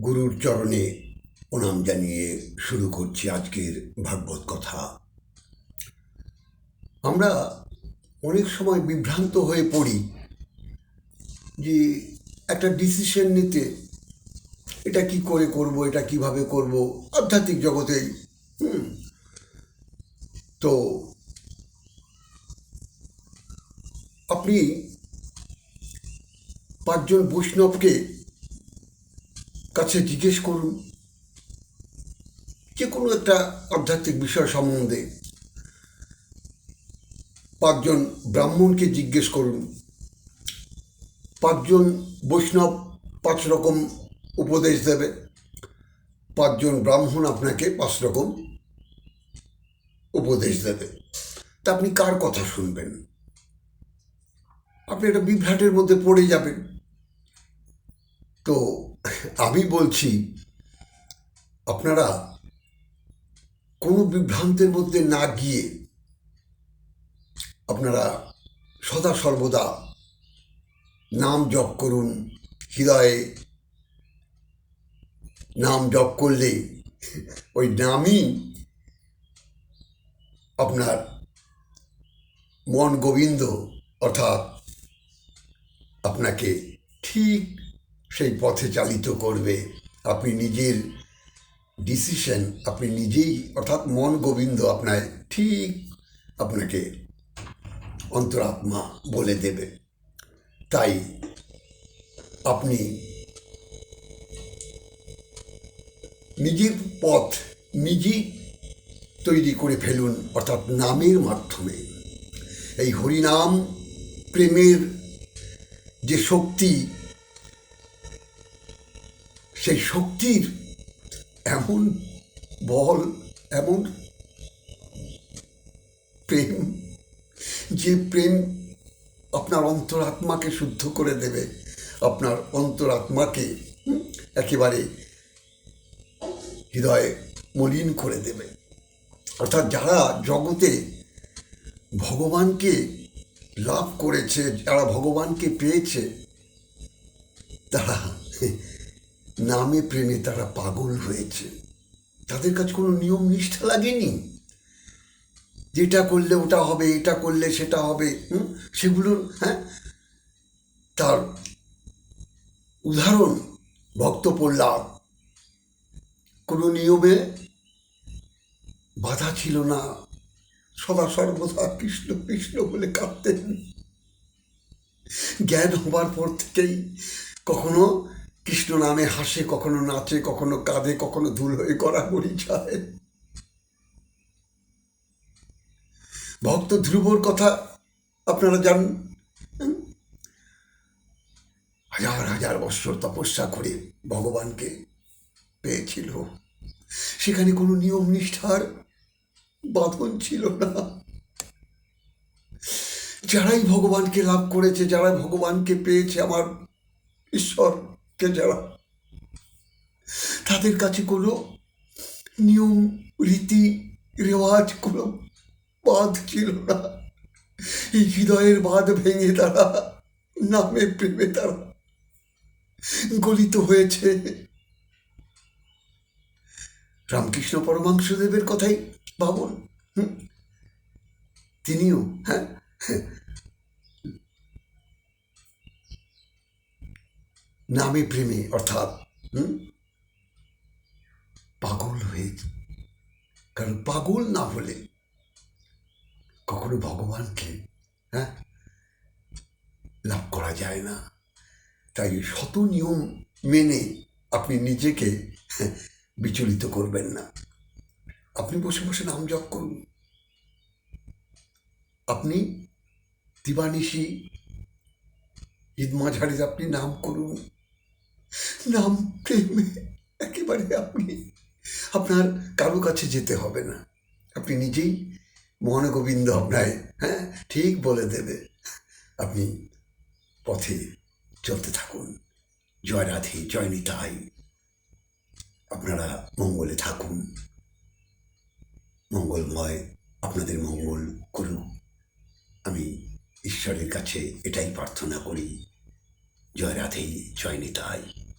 গুরুর চরণে প্রণাম জানিয়ে শুরু করছি আজকের ভাগবত কথা। আমরা অনেক সময় বিভ্রান্ত হয়ে পড়ি যে একটা ডিসিশন নিতে, এটা কি করে করব, এটা কিভাবে করব, আধ্যাত্মিক জগতেই। তো আপনি 5জন বৈষ্ণবকে কাছে জিজ্ঞেস করুন যে কোনো একটা আধ্যাত্মিক বিষয় সম্বন্ধে। 5জন ব্রাহ্মণকে জিজ্ঞেস করুন, 5জন বৈষ্ণব 5 রকম উপদেশ দেবে, 5জন ব্রাহ্মণ আপনাকে 5 রকম উপদেশ দেবে। তা আপনি কার কথা শুনবেন? আপনি একটা বিভ্রাটের মধ্যে পড়ে যাবেন। তো আমি বলছি, আপনারা কোনো বিভ্রান্তের মধ্যে না গিয়ে আপনারা সদা সর্বদা নাম জপ করুন। হৃদয়ে নাম জপ করলে ওই নামই আপনার মন গোবিন্দ, অর্থাৎ আপনাকে ঠিক সেই পথে চালিত করবে। আপনি নিজের ডিসিশন আপনি নিজেই, অর্থাৎ মন গোবিন্দ আপনার ঠিক আপনাকে অন্তরাত্মা বলে দেবে। তাই আপনি নিজের পথ নিজেই তৈরি করে ফেলুন, অর্থাৎ নামের মাধ্যমে। এই হরিনাম প্রেমের যে শক্তি, সেই শক্তির এমন বল, এমন প্রেম, যে প্রেম আপনার অন্তরাত্মাকে শুদ্ধ করে দেবে, আপনার অন্তরাত্মাকে একেবারে হৃদয়ে মলিন করে দেবে। অর্থাৎ যারা জগতে ভগবানকে লাভ করেছে, যারা ভগবানকে পেয়েছে, তারা নামে প্রেমে তারা পাগল হয়েছে। তাদের কাছে কোনো নিয়ম নিষ্ঠা লাগেনি, যেটা করলে ওটা হবে, এটা করলে সেটা হবে। সেগুলোর তার উদাহরণ ভক্ত প্রহ্লাদ। কোনো নিয়মে বাধা ছিল না, সদা সর্বদা কৃষ্ণ কৃষ্ণ বলে কাঁদতেন। জ্ঞান হবার পর থেকেই কখনো কৃষ্ণ নামে হাসে, কখনো নাচে, কখনো কাঁদে, কখনো ধুল হয়ে গড়াগড়ি যায়। ভক্ত ধ্রুবর কথা আপনারা জানেন। হাজার হাজার বৎসর তপস্যা করে ভগবানকে পেয়েছিল। সেখানে কোনো নিয়ম নিষ্ঠার বাঁধন ছিল না। যারাই ভগবানকে লাভ করেছে, যারা ভগবানকে পেয়েছে, আমার ঈশ্বরকে যারা, তাদের কাছে কোনো নিয়ম রীতি রেওয়াজ কোনো বাঁধ ছিল না। এই হৃদয়ের বাঁধ ভেঙে তারা নামে প্রেমে তারা গলিত হয়েছে। রামকৃষ্ণ পরমহংসদেবের কথাই ভাবুন। তিনিও নামে প্রেমে, অর্থাৎ পাগল হয়েছে। কারণ পাগল না হলে কখনো ভগবানকে লাভ করা যায় না। তাই শত নিয়ম মেনে আপনি নিজেকে বিচলিত করবেন না। আপনি বসে বসে নাম জপ করুন। আপনি দিবানিশি ঈদ মাঝারে আপনি নাম করুন। নাম প্রেমে একেবারে আপনি, আপনার কারো কাছে যেতে হবে না। আপনি নিজেই মন গোবিন্দ আপনায় ঠিক বলে দেবে। আপনি পথে চলতে থাকুন। জয় রাধে, জয় নিতাই। আপনারা মঙ্গলে থাকুন। মঙ্গলময় আপনাদের মঙ্গল করুন। আমি ঈশ্বরের কাছে এটাই প্রার্থনা করি। জয় রাধে, জয় নিতাই।